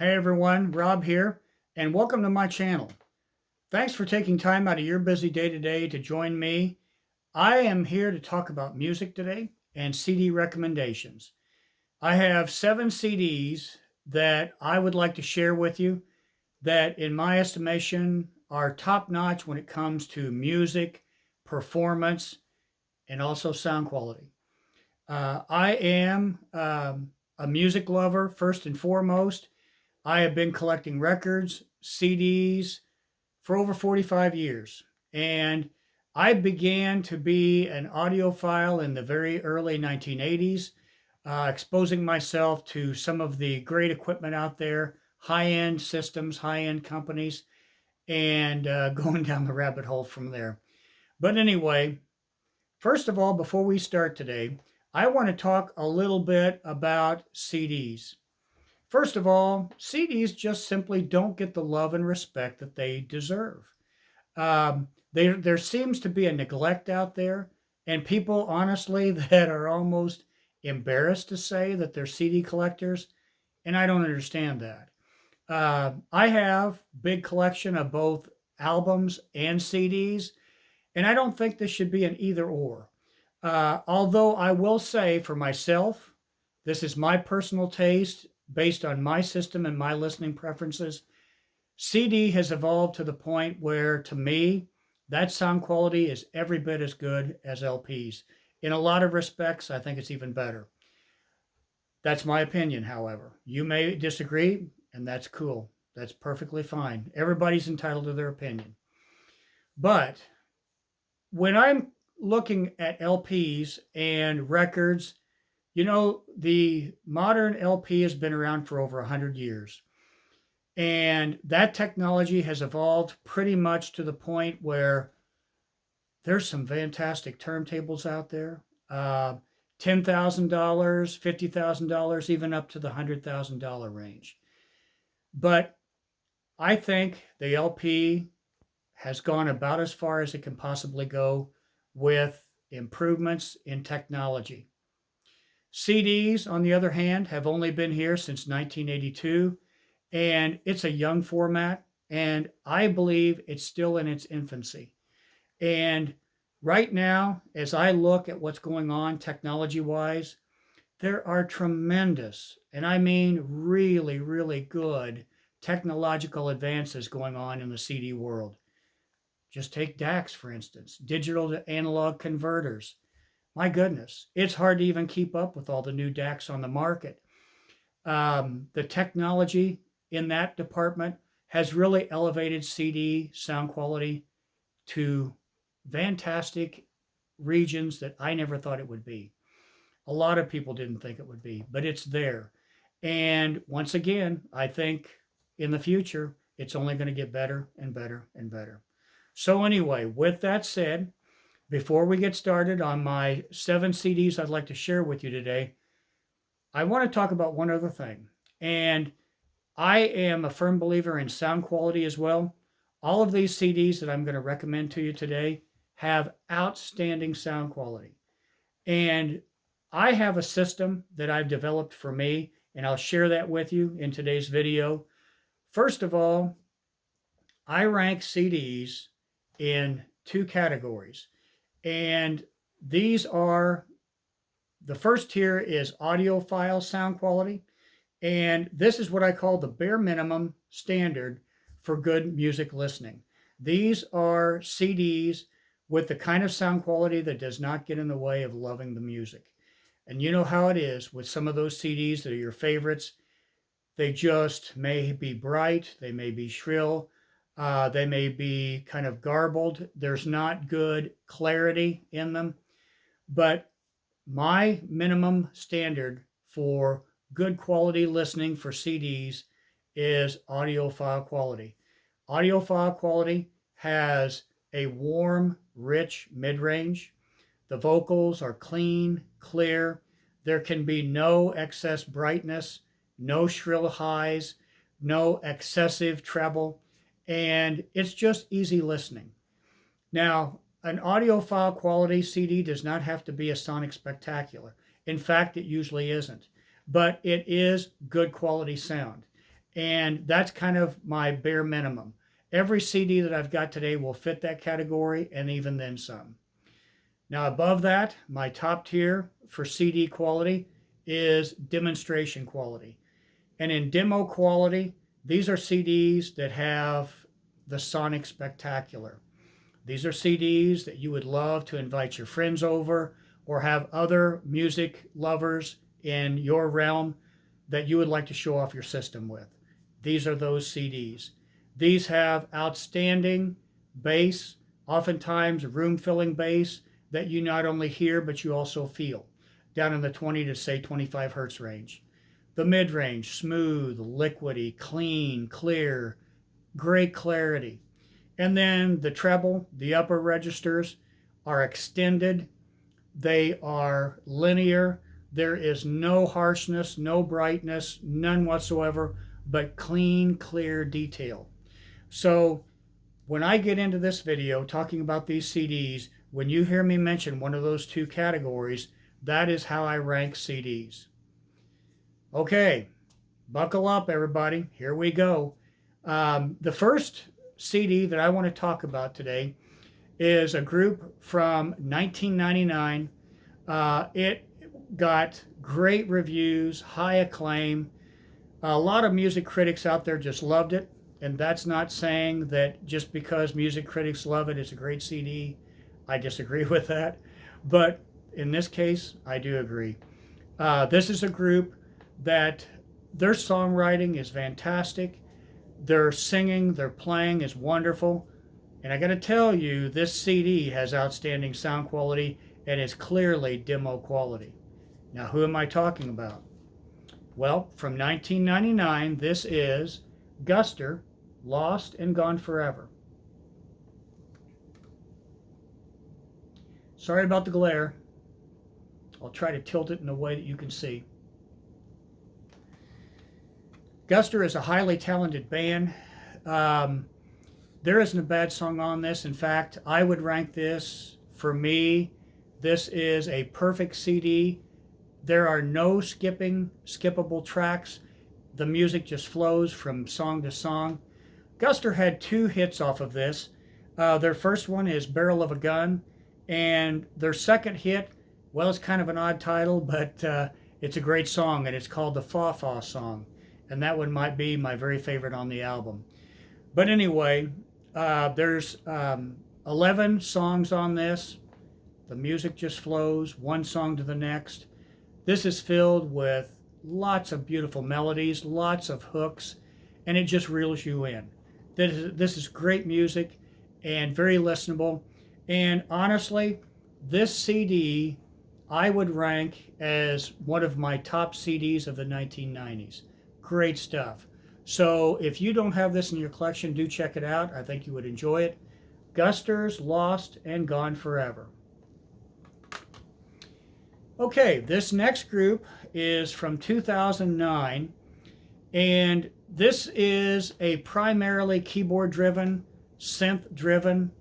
Hey everyone, Rob here, and welcome to my channel. Thanks for taking time out of your busy day today to join me. I am here to talk about music today and CD recommendations. I have 7 CDs that I would like to share with you that, in my estimation, are top notch when it comes to music, performance, and also sound quality. I am a music lover first and foremost. I have been collecting records, CDs for over 45 years. And I began to be an audiophile in the very early 1980s, exposing myself to some of the great equipment out there, high end systems, high end companies, and going down the rabbit hole from there. But anyway, first of all, before we start today, I want to talk a little bit about CDs. First of all, CDs just simply don't get the love and respect that they deserve. There seems to be a neglect out there, and people, honestly, that are almost embarrassed to say that they're CD collectors, and I don't understand that. I have big collection of both albums and CDs, and I don't think this should be an either or. Although I will say for myself, this is my personal taste based on my system and my listening preferences. CD has evolved to the point where, to me, that sound quality is every bit as good as LPs. In a lot of respects, I think it's even better. That's my opinion, however. You may disagree, and that's cool. That's perfectly fine. Everybody's entitled to their opinion. But when I'm looking at LPs and records, the modern LP has been around for over 100 years. And that technology has evolved pretty much to the point where there's some fantastic turntables out there. $10,000, $50,000, even up to the $100,000 range. But I think the LP has gone about as far as it can possibly go with improvements in technology. CDs, on the other hand, have only been here since 1982, and it's a young format, and I believe it's still in its infancy. And right now, as I look at what's going on technology wise, there are tremendous, and I mean really, really good technological advances going on in the CD world. Just take DACs, for instance, digital to analog converters. My goodness, it's hard to even keep up with all the new DACs on the market. The technology in that department has really elevated CD sound quality to fantastic regions that I never thought it would be. A lot of people didn't think it would be, but it's there. And once again, I think in the future, it's only going to get better and better and better. So, anyway, with that said, before we get started on my 7 CDs I'd like to share with you today, I want to talk about one other thing. And I am a firm believer in sound quality as well. All of these CDs that I'm going to recommend to you today have outstanding sound quality. And I have a system that I've developed for me, and I'll share that with you in today's video. First of all, I rank CDs in 2 categories. And these are, the first tier is audiophile sound quality. And this is what I call the bare minimum standard for good music listening. These are CDs with the kind of sound quality that does not get in the way of loving the music. And you know how it is with some of those CDs that are your favorites. They just may be bright, they may be shrill, they may be kind of garbled. There's not good clarity in them. But my minimum standard for good quality listening for CDs is audiophile quality. Audiophile quality has a warm, rich mid-range. The vocals are clean, clear. There can be no excess brightness, no shrill highs, no excessive treble, and it's just easy listening. Now, an audiophile quality CD does not have to be a sonic spectacular. In fact, it usually isn't, but it is good quality sound. And that's kind of my bare minimum. Every CD that I've got today will fit that category and even then some. Now, above that, my top tier for CD quality is demonstration quality. And in demo quality, these are CDs that have the sonic spectacular. These are CDs that you would love to invite your friends over or have other music lovers in your realm that you would like to show off your system with. These are those CDs. These have outstanding bass, oftentimes room-filling bass that you not only hear but you also feel, down in the 20 to say 25 hertz range. The mid-range, smooth, liquidy, clean, clear, great clarity. And then the treble, the upper registers are extended. They are linear. There is no harshness, no brightness, none whatsoever, but clean, clear detail. So when I get into this video talking about these CDs, when you hear me mention one of those two categories, that is how I rank CDs. Okay, buckle up, everybody. Here we go. The first CD that I want to talk about today is a group from 1999. It got great reviews, high acclaim. A lot of music critics out there just loved it, and that's not saying that just because music critics love it, it's a great CD. I disagree with that, but in this case, I do agree. This is a group that their songwriting is fantastic. Their singing, their playing is wonderful. And I got to tell you, this CD has outstanding sound quality and is clearly demo quality. Now, who am I talking about? Well, from 1999, this is Guster, Lost and Gone Forever. Sorry about the glare. I'll try to tilt it in a way that you can see. Guster is a highly talented band. There isn't a bad song on this. In fact, I would rank this, for me, this is a perfect CD. There are no skippable tracks. The music just flows from song to song. Guster had 2 hits off of this. Their first one is Barrel of a Gun, and their second hit, well, it's kind of an odd title, but it's a great song, and it's called the Fa Fa Song. And that one might be my very favorite on the album. But anyway, there's 11 songs on this. The music just flows, one song to the next. This is filled with lots of beautiful melodies, lots of hooks, and it just reels you in. This is great music and very listenable. And honestly, this CD I would rank as one of my top CDs of the 1990s. Great stuff. So if you don't have this in your collection, do check it out. I think you would enjoy it. Guster's Lost and Gone Forever. Okay, this next group is from 2009, and this is a primarily keyboard-driven, synth-driven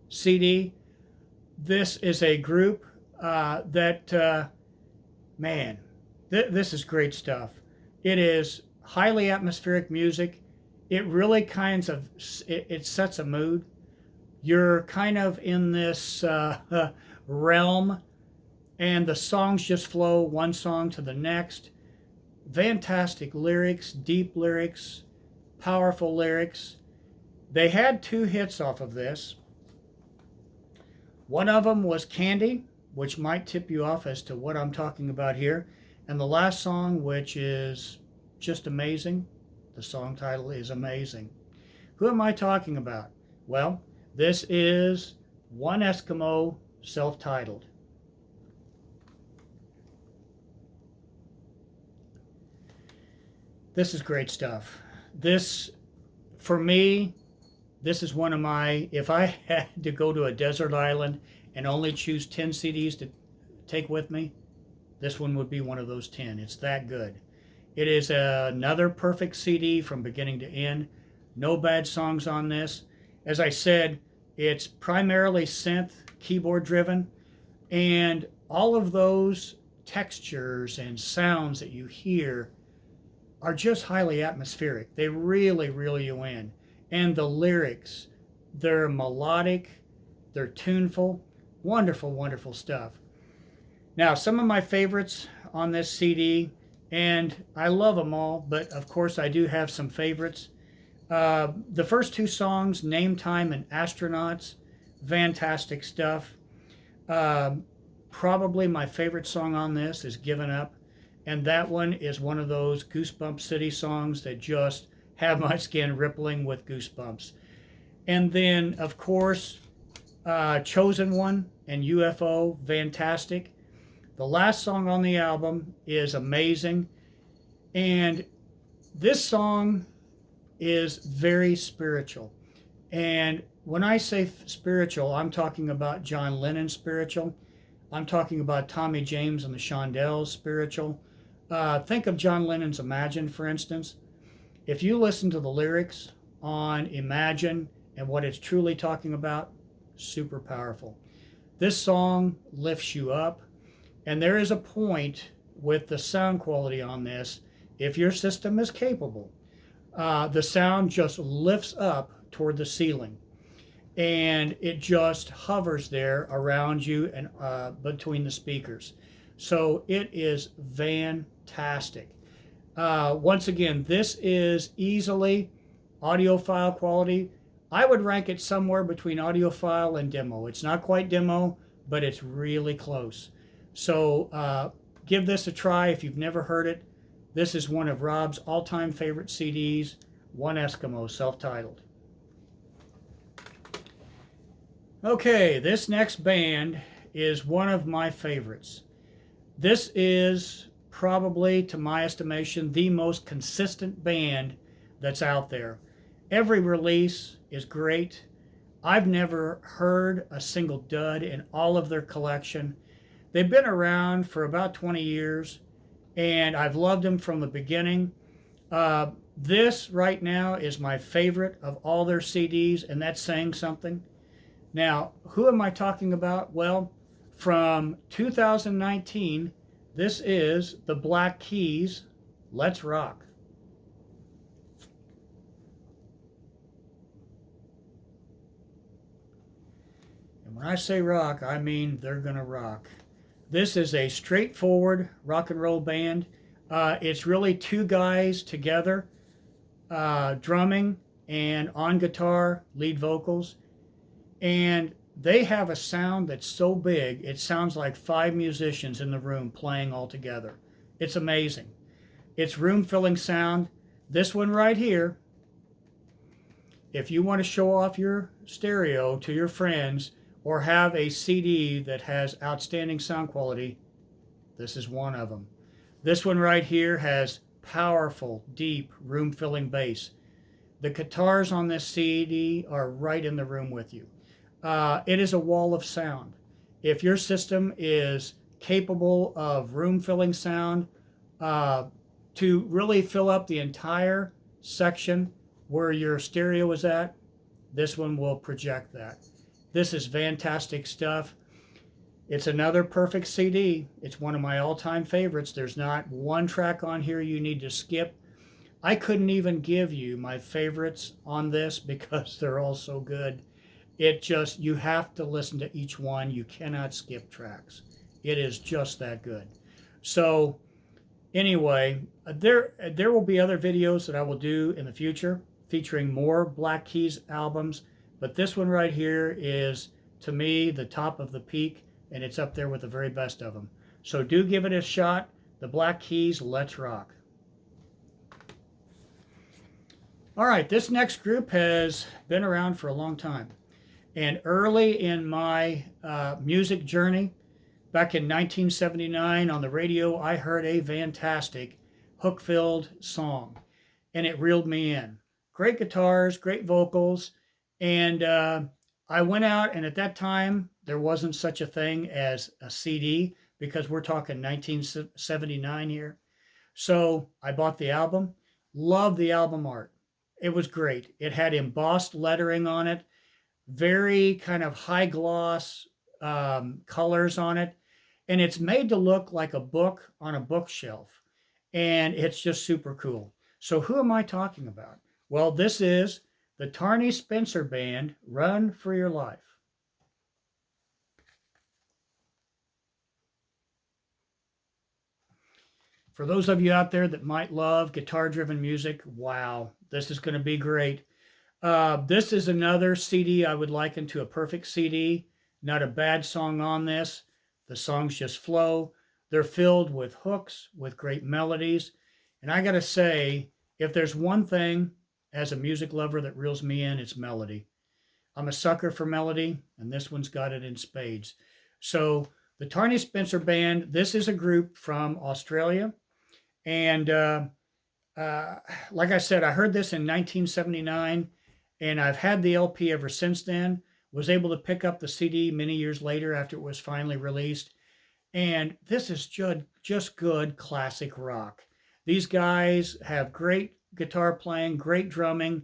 CD. This is a group man, this is great stuff. It is highly atmospheric music. It really it sets a mood. You're kind of in this realm, and the songs just flow one song to the next. Fantastic lyrics, deep lyrics, powerful lyrics. They had 2 hits off of this. One of them was Candy, which might tip you off as to what I'm talking about here. And the last song, which is just amazing. The song title is amazing. Who am I talking about? Well, this is One Eskimo, self-titled. This is great stuff. This, for me, this is one of my, if I had to go to a desert island and only choose 10 CDs to take with me, this one would be one of those 10. It's that good. It is another perfect CD from beginning to end. No bad songs on this. As I said, it's primarily synth, keyboard driven, and all of those textures and sounds that you hear are just highly atmospheric. They really reel you in. And the lyrics, they're melodic, they're tuneful, wonderful, wonderful stuff. Now, some of my favorites on this CD, and I love them all, but of course I do have some favorites. The first two songs, Name Time and Astronauts, fantastic stuff. Um, Probably my favorite song on this is Given Up. And that one is one of those Goosebump City songs that just have my skin rippling with goosebumps. And then, of course, Chosen One and UFO, fantastic. The last song on the album is amazing. And this song is very spiritual. And when I say spiritual, I'm talking about John Lennon's spiritual. I'm talking about Tommy James and the Shondells spiritual. Think of John Lennon's Imagine, for instance. If you listen to the lyrics on Imagine and what it's truly talking about, super powerful. This song lifts you up, and there is a point with the sound quality on this. If your system is capable, the sound just lifts up toward the ceiling, and it just hovers there around you and between the speakers. So it is fantastic. Once again, this is easily audiophile quality. I would rank it somewhere between audiophile and demo. It's not quite demo, but it's really close. So give this a try if you've never heard it. This is one of Rob's all-time favorite CDs, One Eskimo, self-titled. Okay, this next band is one of my favorites. This is probably, to my estimation, the most consistent band that's out there. Every release is great. I've never heard a single dud in all of their collection. They've been around for about 20 years, and I've loved them from the beginning. This right now is my favorite of all their CDs, and that's saying something. Now, who am I talking about? Well, from 2019, this is the Black Keys, Let's Rock. And when I say rock, I mean they're gonna rock. This is a straightforward rock and roll band. It's really two guys together, drumming and on guitar, lead vocals. And they have a sound that's so big, it sounds like 5 musicians in the room playing all together. It's amazing. It's room-filling sound. This one right here, if you want to show off your stereo to your friends or have a CD that has outstanding sound quality, this is one of them. This one right here has powerful, deep, room-filling bass. The guitars on this CD are right in the room with you. It is a wall of sound. If your system is capable of room-filling sound to really fill up the entire section where your stereo is at, this one will project that. This is fantastic stuff. It's another perfect CD. It's one of my all-time favorites. There's not one track on here you need to skip. I couldn't even give you my favorites on this because they're all so good. It just, you have to listen to each one. You cannot skip tracks. It is just that good. So anyway, there will be other videos that I will do in the future featuring more Black Keys albums, but this one right here is, to me, the top of the peak, and it's up there with the very best of them. So do give it a shot. The Black Keys, Let's Rock. All right, this next group has been around for a long time. And early in my music journey, back in 1979 on the radio, I heard a fantastic hook-filled song, and it reeled me in. Great guitars, great vocals, and I went out, and at that time, there wasn't such a thing as a CD, because we're talking 1979 here. So I bought the album, loved the album art. It was great. It had embossed lettering on it, very kind of high gloss colors on it, and it's made to look like a book on a bookshelf. and it's just super cool. So who am I talking about? Well, this is the Tarney Spencer Band, Run for Your Life. For those of you out there that might love guitar-driven music, wow, this is going to be great. This is another CD I would liken to a perfect CD. Not a bad song on this. The songs just flow. They're filled with hooks, with great melodies. And I got to say, if there's one thing as a music lover that reels me in, it's melody. I'm a sucker for melody, and this one's got it in spades. So the Tarney Spencer Band, this is a group from Australia. And like I said, I heard this in 1979, and I've had the LP ever since then. Was able to pick up the CD many years later after it was finally released. And this is just good classic rock. These guys have great guitar playing, great drumming,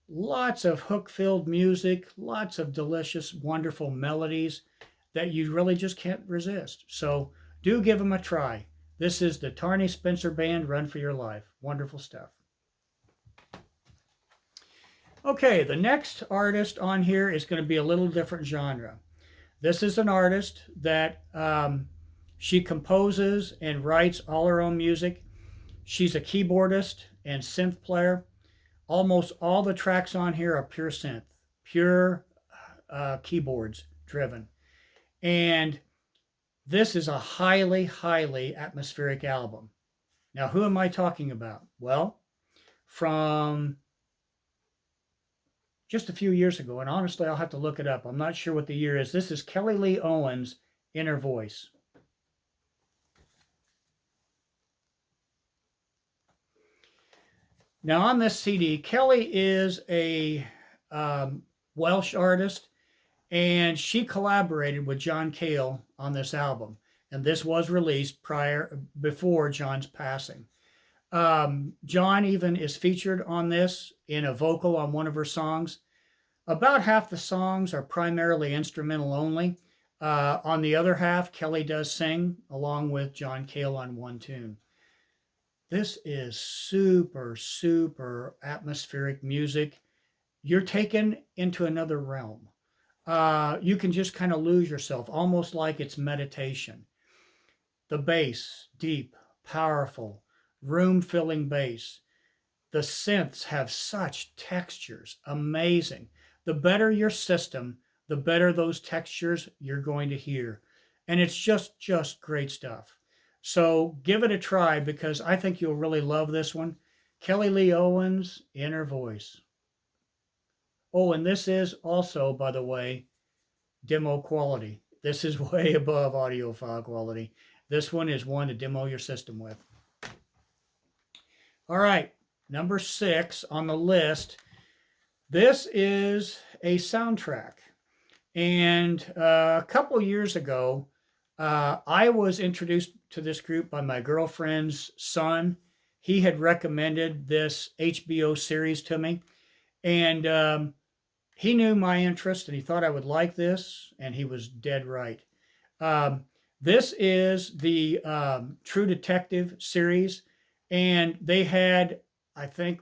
lots of hook-filled music, lots of delicious, wonderful melodies that you really just can't resist. So do give them a try. This is the Tarney Spencer Band, Run for Your Life. Wonderful stuff. Okay, the next artist on here is going to be a little different genre. This is an artist that she composes and writes all her own music. She's a keyboardist and synth player. Almost all the tracks on here are pure synth, pure keyboards driven. And this is a highly, highly atmospheric album. Now, who am I talking about? Well, from just a few years ago, and honestly, I'll have to look it up. I'm not sure what the year is. This is Kelly Lee Owens' Inner Voice. Now, on this CD, Kelly is a Welsh artist, and she collaborated with John Cale on this album. And this was released before John's passing. John even is featured on this in a vocal on one of her songs. About half the songs are primarily instrumental only. On the other half, Kelly does sing along with John Cale on one tune. This is super, super atmospheric music. You're taken into another realm. You can just kind of lose yourself, almost like it's meditation. The bass, deep, powerful, room-filling bass. The synths have such textures, amazing. The better your system, the better those textures you're going to hear. And it's just great stuff. So give it a try because I think you'll really love this one. Kelly Lee Owens, Inner Voice. Oh, and this is also, by the way, demo quality. This is way above audiophile quality. This one is one to demo your system with. All right, number 6 on the list. This is a soundtrack. And a couple years ago, I was introduced to this group by my girlfriend's son. He had recommended this HBO series to me. And he knew my interest and he thought I would like this, and he was dead right. This is the True Detective series, and they had, I think,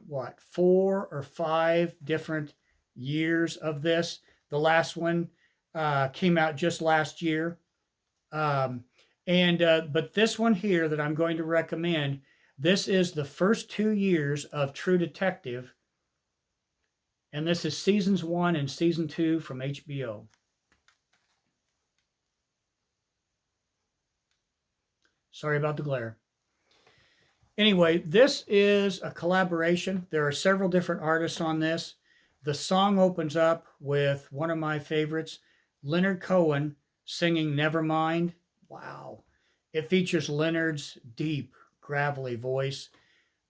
4 or 5 different years of this. The last one came out just last year. But this one here that I'm going to recommend, this is the first 2 years of True Detective, and this is seasons 1 and season 2 from HBO. Sorry about the glare. Anyway, this is a collaboration. There are several different artists on this. The song opens up with one of my favorites, Leonard Cohen singing Nevermind. Wow. It features Leonard's deep, gravelly voice.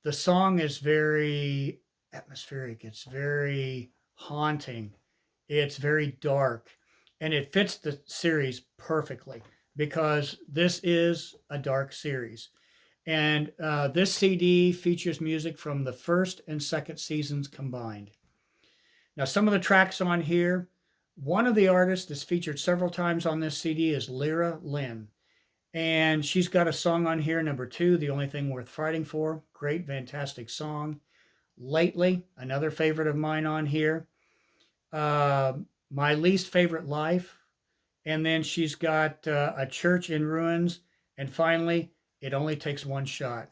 The song is very atmospheric. It's very haunting. It's very dark. And it fits the series perfectly because this is a dark series. And this CD features music from the first and second seasons combined. Now, some of the tracks on here, one of the artists that's featured several times on this CD is Lyra Lynn. And she's got a song on here, number 2, The Only Thing Worth Fighting For. Great, fantastic song. Lately, another favorite of mine on here. Uh, My Least Favorite Life. And then she's got A Church in Ruins. And finally, It Only Takes One Shot.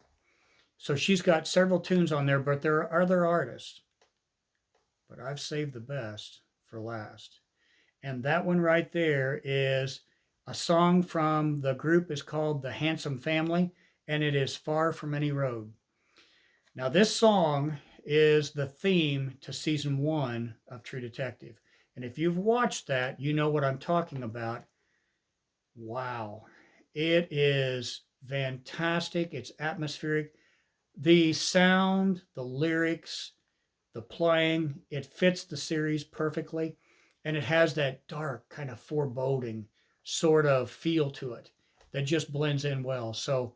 So she's got several tunes on there, but there are other artists. But I've saved the best for last. And that one right there is a song from the group is called The Handsome Family, and it is Far From Any Road. Now, this song is the theme to season 1 of True Detective. And if you've watched that, you know what I'm talking about. Wow. It is fantastic. It's atmospheric. The sound, the lyrics, the playing, it fits the series perfectly. And it has that dark, kind of foreboding sort of feel to it that just blends in well. So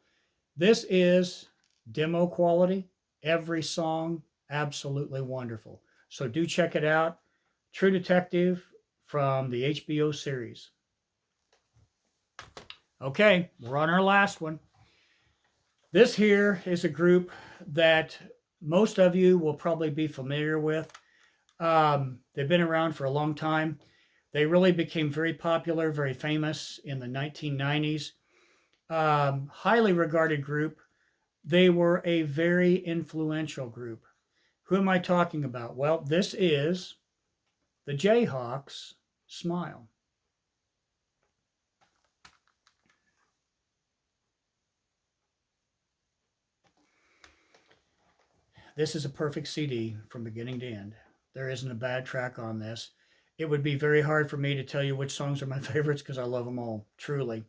this is demo quality. Every song, absolutely wonderful. So do check it out. True Detective from the HBO series. Okay, we're on our last one. This here is a group that most of you will probably be familiar with. They've been around for a long time. They really became very popular, very famous in the 1990s. Highly regarded group. They were a very influential group. Who am I talking about? Well, this is the Jayhawks Smile. This is a perfect CD from beginning to end. There isn't a bad track on this. It would be very hard for me to tell you which songs are my favorites because I love them all, truly.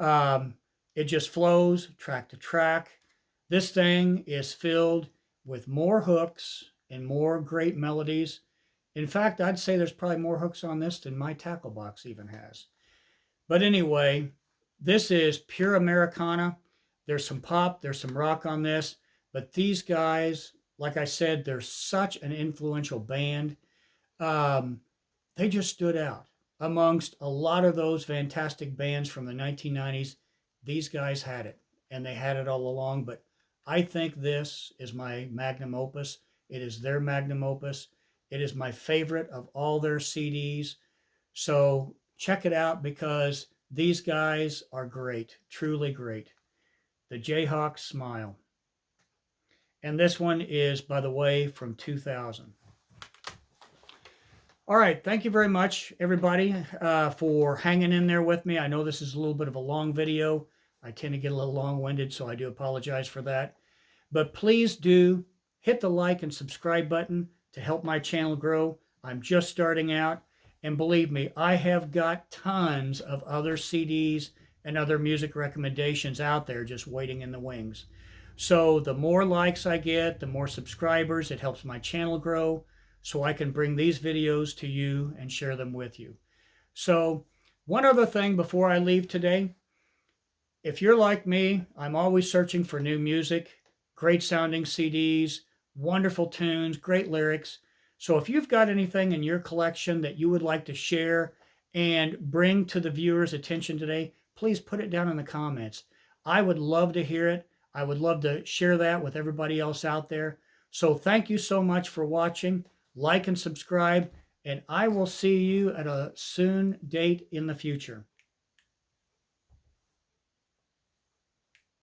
It just flows track to track. This thing is filled with more hooks and more great melodies. In fact, I'd say there's probably more hooks on this than my tackle box even has. But anyway, this is pure Americana. There's some pop, there's some rock on this, but these guys, like I said, they're such an influential band. They just stood out amongst a lot of those fantastic bands from the 1990s. These guys had it, and they had it all along. But I think this is my magnum opus. It is their magnum opus. It is my favorite of all their CDs. So check it out because these guys are great, truly great. The Jayhawks Smile. And this one is, by the way, from 2000. All right. Thank you very much, everybody, for hanging in there with me. I know this is a little bit of a long video. I tend to get a little long-winded, so I do apologize for that. But please do hit the like and subscribe button to help my channel grow. I'm just starting out. And believe me, I have got tons of other CDs and other music recommendations out there just waiting in the wings. So the more likes I get, the more subscribers, it helps my channel grow so I can bring these videos to you and share them with you. So one other thing before I leave today, if you're like me, I'm always searching for new music, great sounding CDs, wonderful tunes, great lyrics. So if you've got anything in your collection that you would like to share and bring to the viewers' attention today, please put it down in the comments. I would love to hear it. I would love to share that with everybody else out there. So thank you so much for watching. Like and subscribe, and I will see you at a soon date in the future.